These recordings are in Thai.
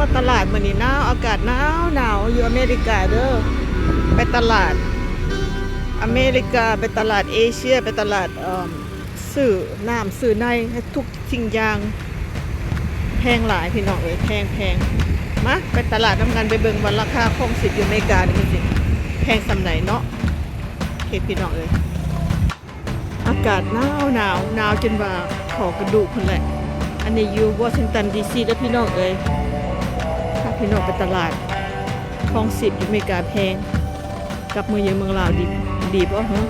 มาตลาดมื้อนี้หนาวอากาศหนาวอยู่อเมริกาเด้อไปตลาดอเมริกาไปตลาดเอเชียไปตลาดซื้อน้ำซื้อในให้ทุกสิ่งอย่างแพงหลายพี่น้องเอ้ยแพงมาไปตลาดน้ำกันไปเบิ่งว่าราคาของสิบอยู่อเมริกานี่มันสิแพงสำไหนเนาะเฮ็ดพี่น้องเอ้ยอากาศหนาวจนว่าขอกระดูกพุ่นแหละอันนี้อยู่วอชิงตันดีซีแล้วพี่น้องเอ้ยถ้าพี่น้องไปตลาดของสิบอยู่อเมริกาแพงกลับมาอยู่เมืองลาวดีป่ะฮะ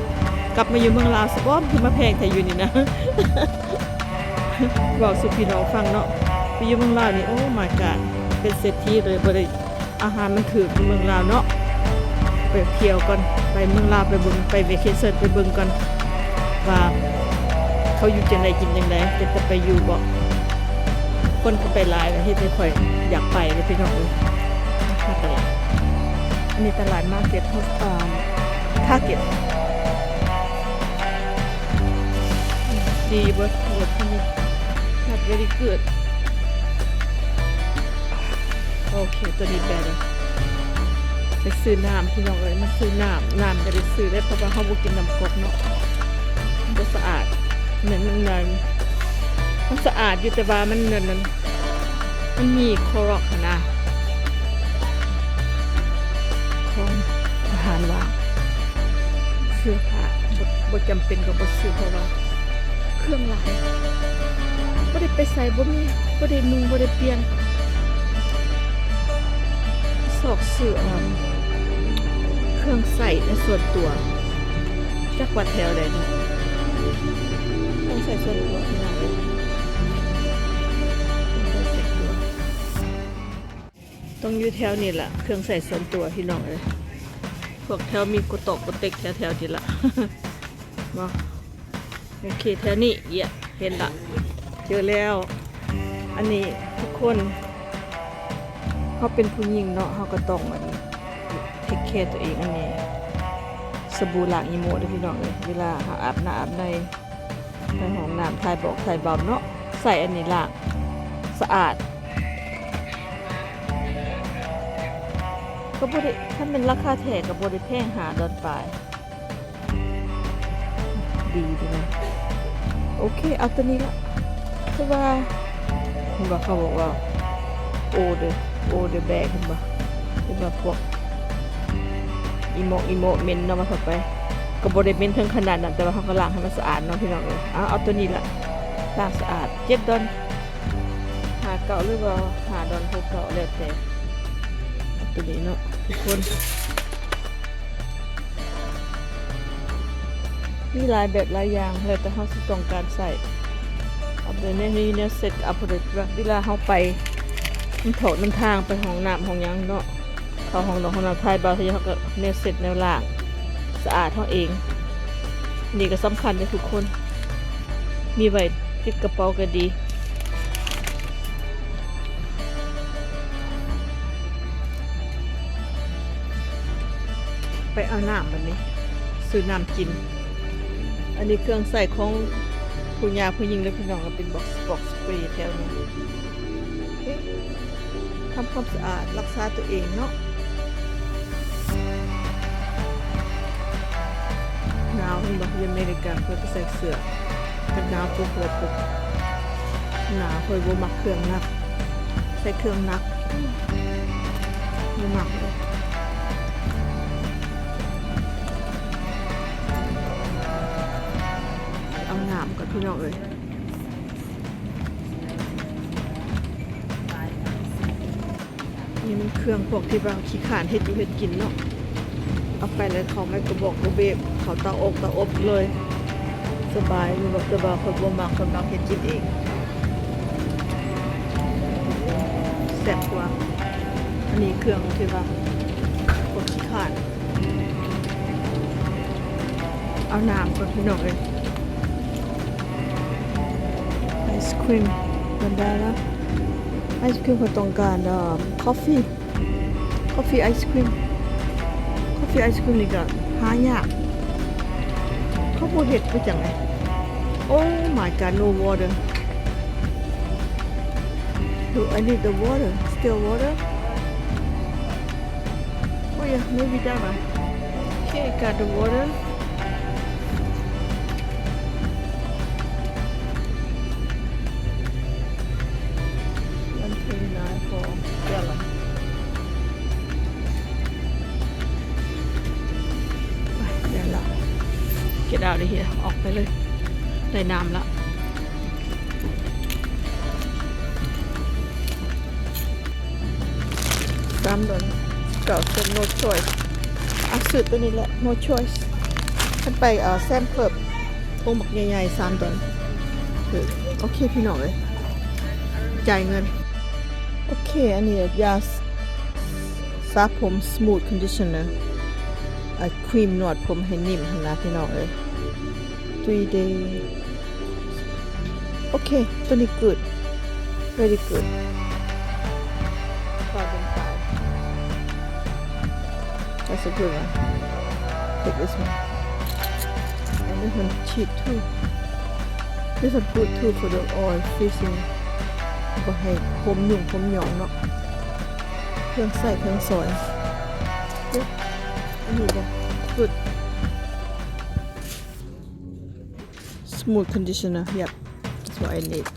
กลับมาอยู่เมืองลาวสปอมคือมาแพงแต่อยู่นี่นะ บอกสุพี่น้องฟังเนาะไปอยู่เมืองลาวนี่โอ้ my god เป็นเศรษฐีเลยบ่ได้อาหารมันถูกในเมืองลาวเนาะไปเที่ยวก่อนไปเมืองลาวไปเบิ่งไปเวเคชั่นไปเบิ่งก่อนว่าเขาอยู่จังไดกินจังไดจะไปอยู่บ่คนก็ไปหลายแล้วเฮ็ดให้ข่อยอยากไปเลยพี่น้องเอ้ยมาตลาดอันนี้ตลาดมาร์เก็ตทาร์เก็ตดีเบิดหมดที่นี่ not very good โอเคตัวนี้แบนไปซื้อน้ำพี่น้องเอ้ยมาซื้อน้ำก็ได้ซื้อได้เพราะว่าเขาบ่กินน้ำก๊อกเนาะมันบ่สะอาดมันสะอาดอยู่แต่ว่ามันมีโคลอรนะของอาหารว่างเสื้อผ้าบ่จำเป็นก็บ่ซื้อเพราะว่าเครื่องหลายบ่ได้ไปใส่บ่ได้นุ่งบ่ได้เปลี่ยนซอกเสื้อเครื่องใส่ในส่วนตัวจักว่าแถวใดนี่ต้องใส่ส่วนตัวที่ไหนต้องอยู่แถวนี่แหละเครื่องใส่ส่วนตัวพี่น้องเลยพวกแถวมีกุตกกุเต็กแถวนี่ละมาโอเคแถวนี้เห็นละเจอแล้วอันนี้ทุกคนเขาเป็นผู้หญิงเนาะเขาก็ต้องเทคแคร์ตัวเองอันนี้สบู่ล้างอีโมด้วยพี่น้องเลยเวลาเขาอาบน้ำอาบในไปห้องน้ำถ่ายบอกถ่ายเบาเนาะใส่อันนี้ล้างสะอาดก็บ่ได้ถ้าเป็นราคาแท้ก็บ่ได้แพง$5ปลายดีนะโอเคเอาตัวนี้ละเพราะว่าเขาบอกว่าโอเดแบกเห็นป่ะเป็นแบบพวกอีโมเมนเนาะมาเข้าไปก็บ่ได้เมนถึงขนาดนั้นแต่ว่าเขาก็ล้างให้มันสะอาดเนาะพี่น้องเอาตัวนี้ละล้างสะอาด$7หาเก่าหรือว่า$5พวกเก่าแล้วแต่ตัวนี้เนาะทุกคนมีหลายแบบหลายอย่างแล้วแต่เขาต้องการใส่เอาไปในนี้เนี่ยเสร็จเอาไปเวลาเขาไปมันถอดน้ำทางไปห้องน้ำห้องยังเนาะเขาห้องน้ำไทยบางทีเขาก็เนี่ยเสร็จแนวล่างสะอาดเขาเองนี่ก็สำคัญเลยทุกคนมีไว้ติดกระเป๋าก็ดีไปเอาน้ำแบบนี้ซื้อน้ำกินอันนี้เครื่องใส่ของผู้หญิงผู้หญิงและพี่น้องก็เป็นบ็อกซ์สเปรย์แถวนี้ทำความสะอาดรักษาตัวเองเนาะหนาวเห็นบอกที่อเมริกาเพื่อไปใส่เสื้อเป็นหนาวปุ๊บเลยปุ๊บหนาวเคยบ่มักเครื่องนักใส่เครื่องนักบ่มักเลยเอาน้ำกับพี่น้องเลยนี่มันเครื่องพวกที่บางขี้ขานเฮ็ดอยู่เฮ็ดกินเนาะเอาไปแล้วเขาไม่กระบอกกระเบบเขาเตาอบเลยสบายอยู่แบบสบายคนบ่มักคนมักเฮ็ดกินเองแซ่บกว่าอันนี้เครื่องที่ว่าพวกขี้ขานเอาน้ำกับพี่น้องเลยไอศครีมกันได้แล้วไอศครีมเขาต้องการกาแฟไอศครีมนี่ก็หายากเขาบ่เฮ็ดไปจังไงโอ้ my god no water I need the water still water oh yeah maybe that one okay got the water เก็ดเอาเลยเฮียออกไปเลยได้น้ำละ$3 เก่าเซ็น no choice เอาซื้อตัวนี้แหละ no choice ฉันไปแซมเพิบตรงบักใหญ่ๆ$3โอเคพี่น้องเลยจ่ายเงินโอเคอันนี้ยาสระผม smooth conditioner ครีมนวดผมให้นิ่มนะพี่น้องเลย3 day โอเคตัวนี้ good very good That's a good one. Take this one. And this one cheap too. This is good too for the oil freezing. ก็ให้ผมหยุ่งผมหยองเนาะเครื่องใส่เครื่องซอยอันนี้ก็ good. Smooth conditioner. Yep, that's what I need.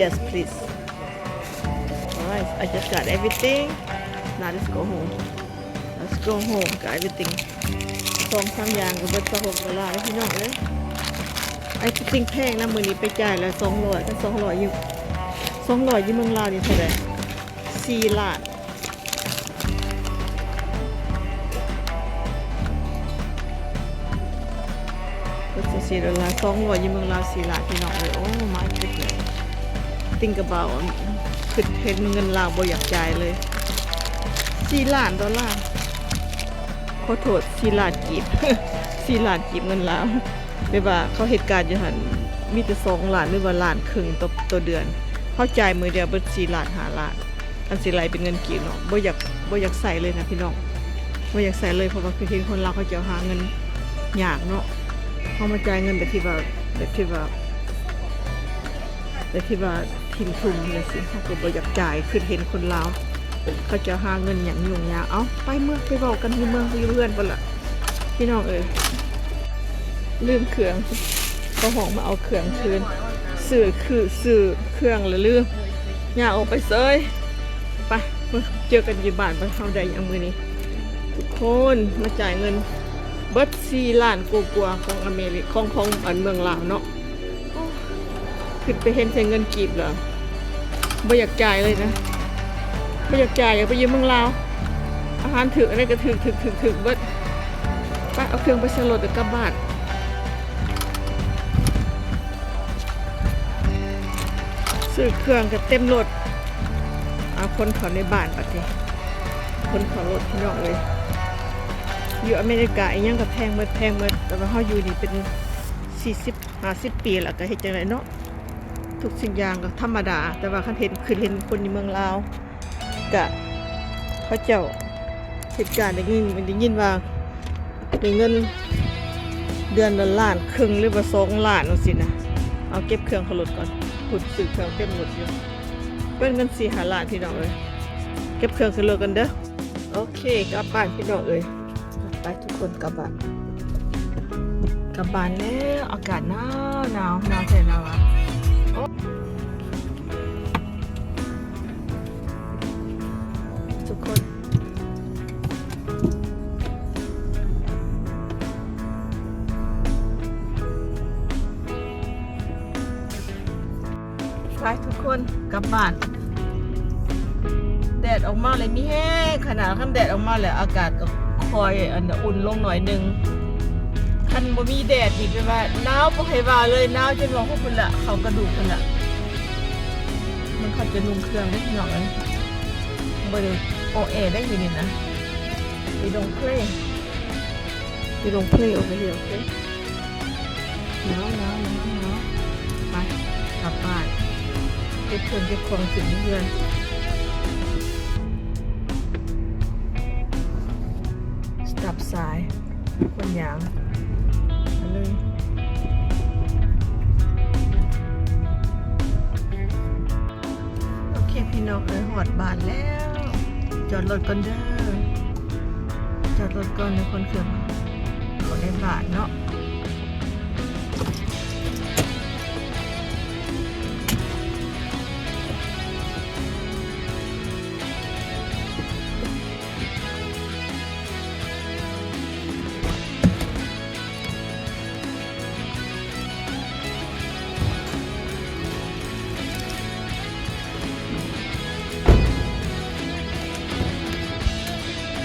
Yes, please. Alright, I just got everything. Now let's go home. Let's go home. Got everything. 2-3 อย่างก็เบิดสะหกเวลาเลยพี่น้องเลยไอ้สิ่งแพงนะมื้อนี้ไปจ่ายแล้ว200กัน200อยู่เมืองลาวนี่เท่าไหร่4 ล้าน$4200อยู่เมืองลาว4 ล้านพี่น้องเลยโอ้ my goodness think about คือเห็นเงินลาวบ่อยากจ่ายเลย$4 ล้านขอโทษ4 ล้านกีบ4 ล้านกีบเงินลาวแบบว่าเขาเหตุการณ์อยู่หั่นมีแต่2 ล้านหรือว่า1.5 ล้านต่อเดือนเขาจ่ายมื้อเดียวเบิด4 ล้าน5 ล้านอันสิไหลเป็นเงินกีบเนาะบ่อยากใส่เลยนะพี่น้องบ่อยากใส่เลยเพราะว่าคือเห็นคนลาวเขาจะหาเงินยากเนาะเขามาจ่ายเงินแบบที่ว่าทิ้งทุ่มเลยสิเขาก็บ่อยากจ่ายคือเห็นคนลาวเขาจะหาเงินอย่างยุ่งยากเอาไปเมืองไปเว้ากันที่เมืองอยู่เพื่อนบ่ล่ะพี่น้องลืมเครื่องเขาห้องมาเอาเครื่องคืนซื้อเครื่องแล้วลืมย่าออกไปเซยไปเจอกันอยู่บ้านไปเฮาได้อย่างมื้อนี้ทุกคนมาจ่ายเงินเบิด4 ล้านกว่าของอเมริกของอันเมืองลาวเนาะขึ้นไปเห็นใช้เงินกีบเหรอบ่อยากจ่ายเลยนะบ่อยากจ่ายอยากไปยืมเมืองลาวอาหารถึกอะไรก็ถึกเบิดไปเอาเครื่องไปใส่รถเดี๋ยวกลับบ้านซื้อเครื่องก็เต็มรถเอาคนเขาในบ้านปะทีคนเขารถพี่น้องเลยอยู่อเมริกาอีหยังก็แพงเบิดแต่ว่าเฮาอยู่นี่เป็น40-50 ปีแล้วก็เฮ็ดจังได๋เนาะทุกสิ่งอย่างก็ธรรมดาแต่ว่าคันเห็นคนในเมืองลาวก็เขาเจ้าเหตุการณ์ได้ยินว่าได้เงินเดือนละ1.5 ล้านหรือว่า2 ล้านจังซี่นะเอาเก็บเครื่องเขารถก่อนขุดซื้อเครื่องเต็มรถอยู่เป็นเงิน4-5 ล้านพี่น้องเอ้ยเก็บเครื่องขึ้นรถกันเด้อโอเคกลับบ้านพี่น้องเอ้ยไปทุกคนกลับบ้านแล้วอากาศหนาวแท้หนาวทุกคนไปทุกคนกลับบ้านแดดออกมาเลยมีแห้งขนาดขั้นแดดออกมาเลยอากาศก็คอยอุ่นลงหน่อยนึงคันบ่มีแดดอีกเลยว่าหนาวบ่ให้ว่าเลยหนาวจนว่าพวกคุณละเขากระดูกคุณละมันเขาจะนุ่งเครื่องได้หน่อยบ่ได้โอเอได้อยู่นี่นะไปลงเพลย์โอเคหนาวไปกลับบ้านเก็บของถึงเพื่อน นยางอันนึงโอเคพี่น้องหอดบ้านแล้วจอดรถก่อนเด้อจอดรถก่อนในคนเครื่องเขาในบ้านเนาะ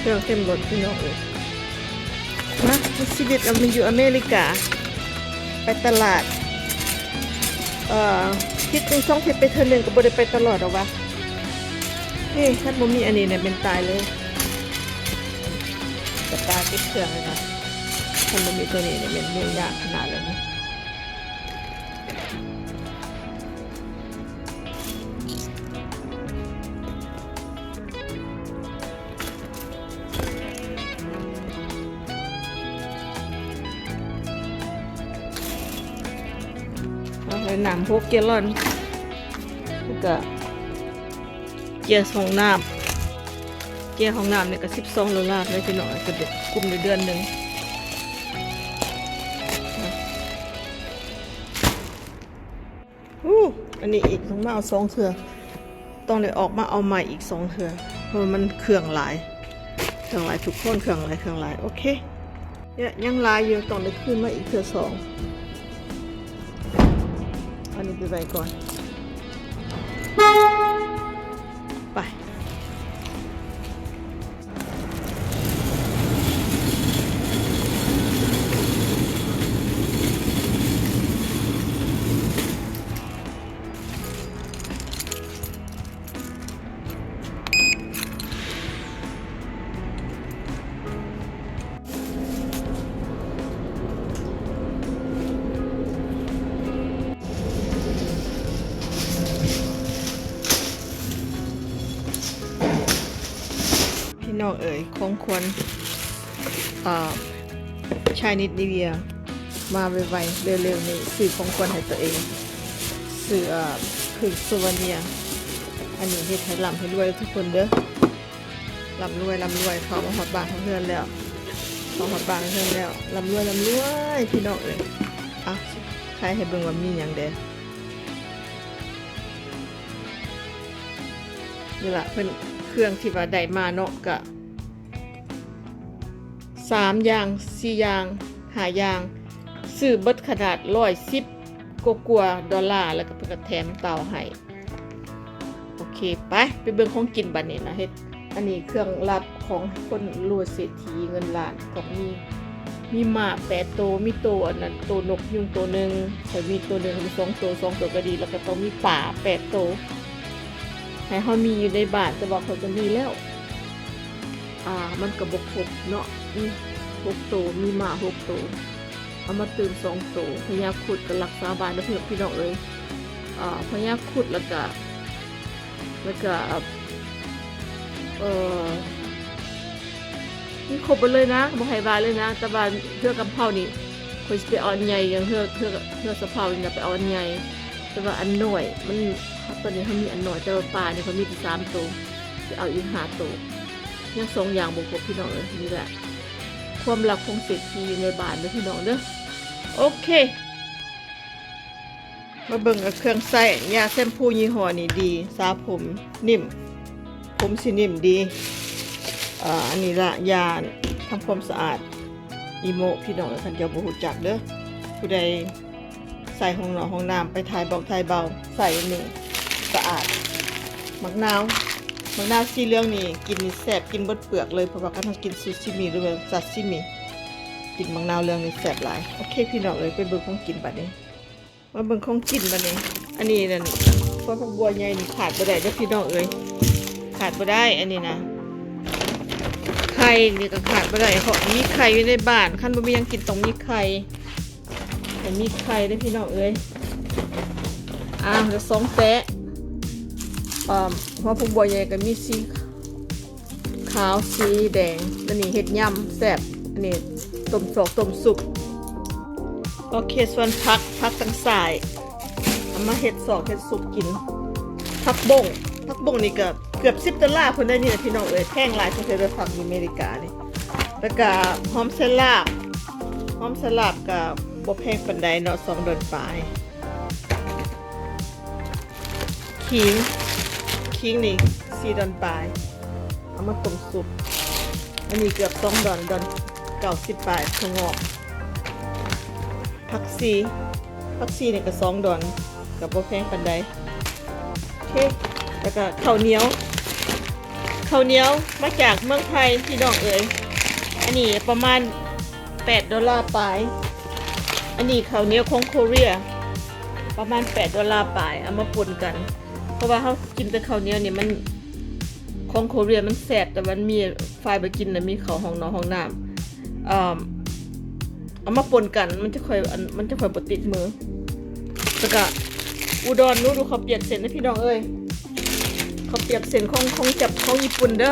เครื่องเต็มรถพี่น้องเลยนะชีวิตเราอยู่อเมริกาไปตลาดทิศหนึ่ง2 ทิศไปเธอหนึ่งก็บ่ได้ไปตลอดหรอกวะนี่ถ้าบ่มีอันนี้เนี่ยเป็นตายเลยจะตายติดเครื่องเลยนะถ้าบ่มีตัวนี้เนี่ยเป็นยุ่งยากขนาดเลยนะน้ำ6 แกลลอนแล้วก็เกียร์ของน้ำเนี่ยก็$12เลยพี่น้องก็เด็กกลุ่มในเดือนหนึ่งอันนี้อีกต้องมาเอา2 เทื่อต้องเลยออกมาเอาใหม่อีก2 เทื่อเพราะมันเครื่องหลายทุกคนเครื่องหลายโอเคเนี่ยยังหลายอยู่ต้องได้ขึ้นมาอีกเทื่อ2อันนี้ไปไว้ก่อนไปพี่น้องของควรชายนิดนิเวียมาไวๆเร็วๆนี่ซื้อของควรให้ตัวเองซื้อคือโซวาเนียอันนี้เฮ็ดให้ร่ำให้รวยทุกคนเด้อร่ำรวยเขามาหอดบ้านของเพื่อนแล้วร่ำรวยพี่น้องอ่ะใครให้เบิ่งว่ามีหยังเด้นี่ล่ะเพิ่นเครื่องที่ว่าได้มาเนาะก็3 อย่าง4 อย่าง5 อย่างซื้อเบิดขนาด110กว่า$แล้วก็เพิ่นก็แถมเตาให้โอเคไปเบิ่งของกินบัดนี้นะเฮ็ดอันนี้เครื่องลับของคนรวยเศรษฐีเงินล้านก็มีหมา8 ตัวมีตัวอันนั้นตัวนกยุงตัวนึงแต่มีตัวนึงมี2 ตัวก็ดีแล้วก็ต้องมีป่า8 ตัวให้เขามีอยู่ในบ้านแต่ว่าเขาจะมีแล้วมันก็บกครบเนาะ6 ตัวมีหมา6 ตัวเอามาตื่น2 ตัวพญาครุฑก็รักษาบ้านแล้วพี่น้องพญาครุฑแล้วก็นี่ครบไปเลยนะบ่ให้บาเลยนะแต่บ้านเพื่อกำเพรานี่คนสิไปเอาอันใหญ่อย่างเพื่อสะเพรานี่ไปเอาอันใหญ่แต่ว่าอันน้อยมันตอนนี้เขามีอันน้อยแต่ว่าปลาเนี่ยเขามีที่3 ตัวจะเอาอีก5 ตัวยัง2 อย่างบ่ครบพี่น้องเลยนี่แหละความลับของเศรษฐีอยู่ในบ้านเด้อพี่น้องเด้อโอเคมาเบิ่งกับเครื่องใช้ยาแชมพูยี่ห้อนี้ดีสระผมนิ่มผมสินิ่มดีอันนี้ละยาทำความสะอาดอีโมพี่น้องท่านจะบ่รู้จักเด้อผู้ใดใส่ห้องน้ำไปถ่ายเบาใส่นี่สะอาดมะนาวสีเหลืองนี่กินแซ่บกินบดเปลือกเลยเพราะว่าก็ต้องกินซูชิมิหรือว่าซาซิมิกินมะนาวเหลืองนี่แซ่บหลายโอเคพี่น้องเลยไปเบิ่งของกินบัดนี้มาเบิ่งของกินบัดนี้อันนี้นั่นพวกบัวใหญ่นี่ขาดบ่ได้เด้อพี่น้องเอ้ยขาดบ่ได้อันนี้นะไข่นี่ก็ขาดบ่ได้เขามีไข่อยู่ในบ้านคันบ่มีหยังกินต้องมีไข่แต่มีไข่เด้อพี่น้องเอ้ยแล้ว2 แตะเพราะพวกบัวใหญ่ก็มีสีขาวสีแดงอันนี้เห็ดยำแซ่บอันนี้ ต้มสอกต้มสุกโอเคส่วนผักทั้งสายเอามาเฮ็ดสอกเฮ็ดสุกกินผักบงนี่ก็เกือบ$10พุ่นได้นี่นะพี่น้องเอ้ยแพงหลายประเทศในฝั่งอเมริกานี่แล้วก็หอมสลาบก็บ่แพงปานใดเนาะ$2ปลายขิงนี่$4ปลายเอามาต้มสุกอันนี้เกือบ$2 90ปลายถั่วงอกผักชีนี่ก็$2ก็บ่แพงปานใดโอเคแล้วก็ข้าวเหนียวมาจากเมืองไทยพี่น้องเอ๋ยอันนี้ประมาณ$8ปลายอันนี้ข้าวเหนียวของโคเรียประมาณ$8ปลายเอามาปนกันเพราะว่าเขากินแต่ข้าวเหนียวนี่มันของโคเรียมันแซ่บแต่มันมีไฟไปกินนะมีข้าวห้องนอนห้องน้ำเอามาปนกันมันจะค่อยบ่ติดมือแล้วก็อุดรนู้ดูเขาเปียกเส้นนะพี่น้องเอ้ยเขาเปียกเส้นของญี่ปุ่นเด้อ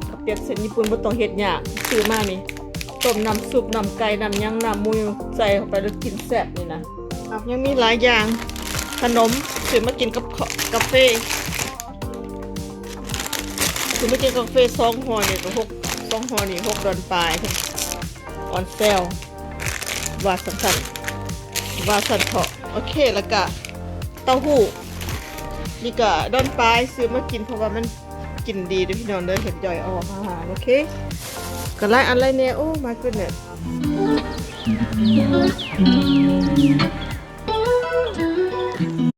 เขาเปียกเส้นญี่ปุ่นบ่ต้องเฮ็ดยากซื้อมานี่ต้มน้ำซุปน้ำไก่น้ำยังน้ำหมูใส่เข้าไปแล้วกินแซ่บนี่นะยังมีหลายอย่างขนมซื้อมากินกับกาแฟซื้อมากินกาแฟ2ห่อนี่ก็2ห่อนี่$6ปลายออนเซลว่าสำคัญว่าสันเถาะโอเคแล้วก็เต้าหู้นี่ก็$ปลายซื้อมากินเพราะว่ามันกินดีด้วยพี่น้องเด้อเห็นย่อยออกอาหารโอเคก็หลายอันหลายแนวโอ้ my goodness